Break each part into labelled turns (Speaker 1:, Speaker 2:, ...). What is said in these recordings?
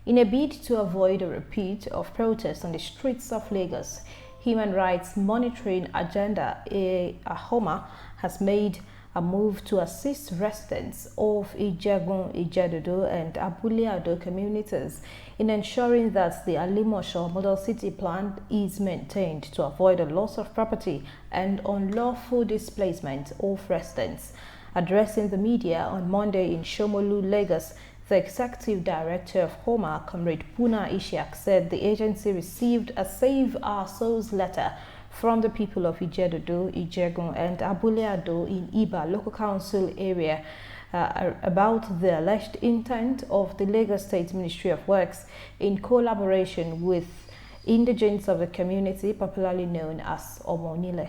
Speaker 1: In a bid to avoid a repeat of protests on the streets of Lagos, Human Rights Monitoring Agenda (AHOMA) has made a move to assist residents of Ijegun, Ijedodo, and Abule Ado communities in ensuring that the Alimosho Model City Plan is maintained to avoid the loss of property and unlawful displacement of residents. Addressing the media on Monday in Shomolu, Lagos, the executive director of HOMA, Comrade Puna Ishiak, said the agency received a Save Our Souls letter from the people of Ijedodo, Ijegun, and Abule Ado in Iba local council area about the alleged intent of the Lagos State Ministry of Works in collaboration with indigents of the community, popularly known as Omonile.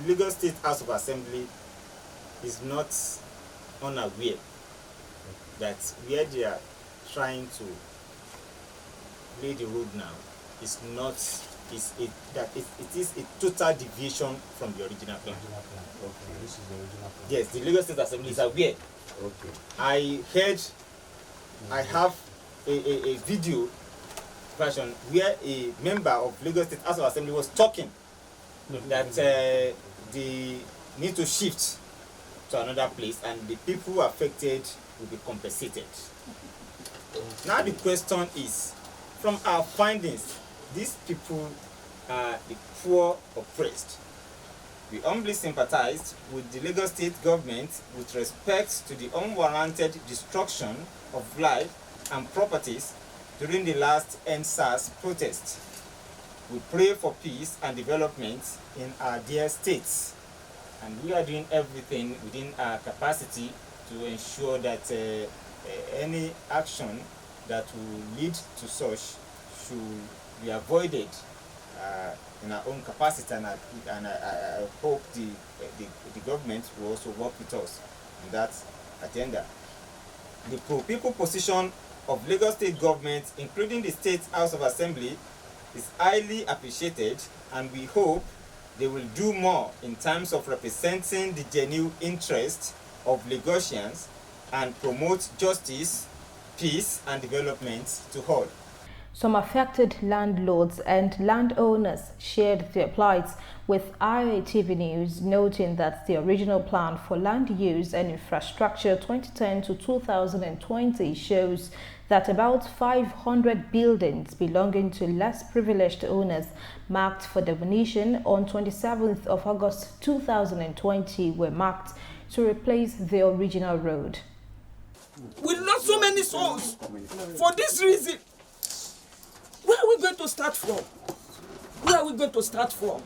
Speaker 2: Lagos State House of Assembly is not unaware that where they are trying to lay the road now is not it is a total deviation from the original plan.
Speaker 3: Okay, this is the original plan.
Speaker 2: Yes, the Lagos State Assembly is aware.
Speaker 3: Okay.
Speaker 2: I have a video version where a member of Lagos State House of Assembly was talking that they need to shift to another place and the people affected will be compensated. Now the question is, from our findings, these people are the poor oppressed. We humbly sympathized with the Lagos State government with respect to the unwarranted destruction of life and properties during the last EndSARS protest. We pray for peace and development in our dear states, and we are doing everything within our capacity to ensure that any action that will lead to such should be avoided in our own capacity, and I hope the government will also work with us on that agenda. The pro-people position of Lagos State government, including the State House of Assembly, is highly appreciated, and we hope they will do more in terms of representing the genuine interest of Lagosians and promote justice, peace, and development to all.
Speaker 1: Some affected landlords and landowners shared their plights with IATV News, noting that the original plan for land use and infrastructure 2010 to 2020 shows that about 500 buildings belonging to less privileged owners marked for demolition on 27th of August 2020 were marked to replace the original road.
Speaker 4: We lost so many souls for this reason. Where are we going to start from? Where are we going to start from?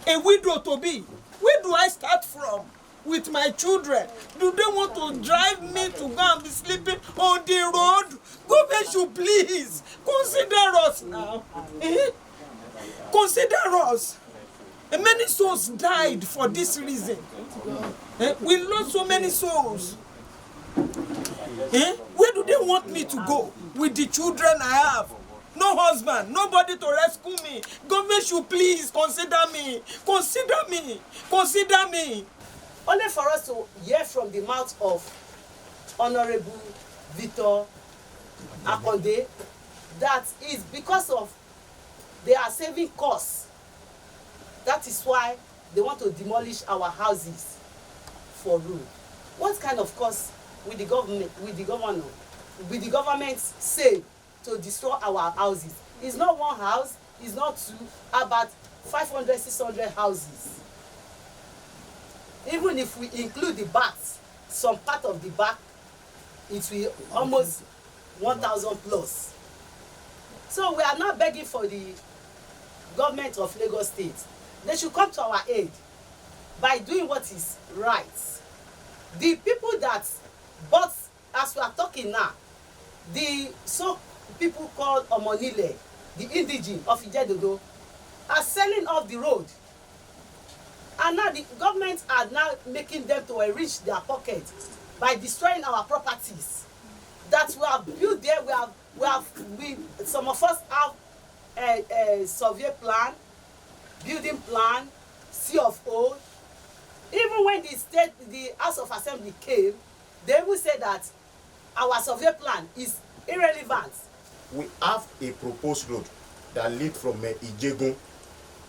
Speaker 4: A widow to be. Where do I start from with my children? Do they want to drive me to go and be sleeping on the road? Government should please consider us now. Consider us. And many souls died for this reason. We lost so many souls. Where do they want me to go with the children I have? No husband, nobody to rescue me. Government should please consider me. Consider me. Consider me.
Speaker 5: Only for us to hear from the mouth of Honorable Victor Akonde that is because of they are saving costs. That is why they want to demolish our houses for road. What kind of cost will the government save to destroy our houses? It's not one house, it's not two, about 500, 600 houses. Even if we include the backs, some part of the back, it will almost 1,000 plus. So we are not begging for the government of Lagos State. They should come to our aid by doing what is right. The people that bought, as we are talking now, the people called Omonile, the indigene of Ijedodo, are selling off the road. And now the government are now making them to enrich their pocket by destroying our properties that we have built there. Some of us have a survey plan, building plan, C of O. Even when the House of Assembly came, they will say that our survey plan is irrelevant.
Speaker 3: We have a proposed road that lead from Ijegun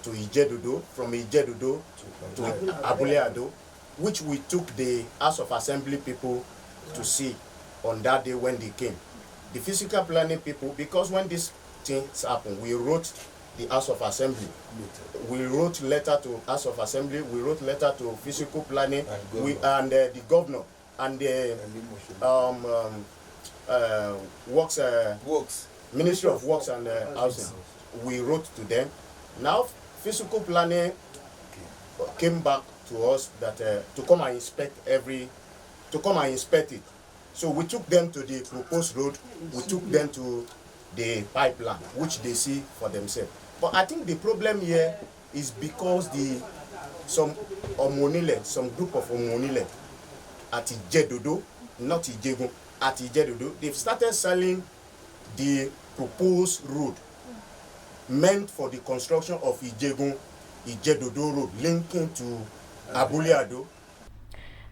Speaker 3: to Ijedodo, from Ijedodo to Abule Ado, which we took the House of Assembly people to see on that day when they came. The physical planning people, because when these things happen, we wrote the House of Assembly. We wrote letter to House of Assembly, we wrote letter to physical planning, and the governor, and the
Speaker 2: Works.
Speaker 3: Ministry of Works and Housing. We wrote to them. Now, physical planning came back to us that to come and inspect it. So we took them to the proposed road. We took them to the pipeline, which they see for themselves. But I think the problem here is because some group of Omonile at Ijedodo, not Ijegun, at Ijedodo, they've started selling the proposed road meant for the construction of Ijedodo road linking to Abule Ado.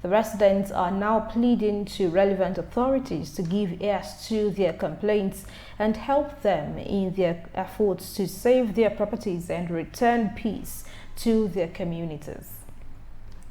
Speaker 1: The residents are now pleading to relevant authorities to give ears to their complaints and help them in their efforts to save their properties and return peace to their communities.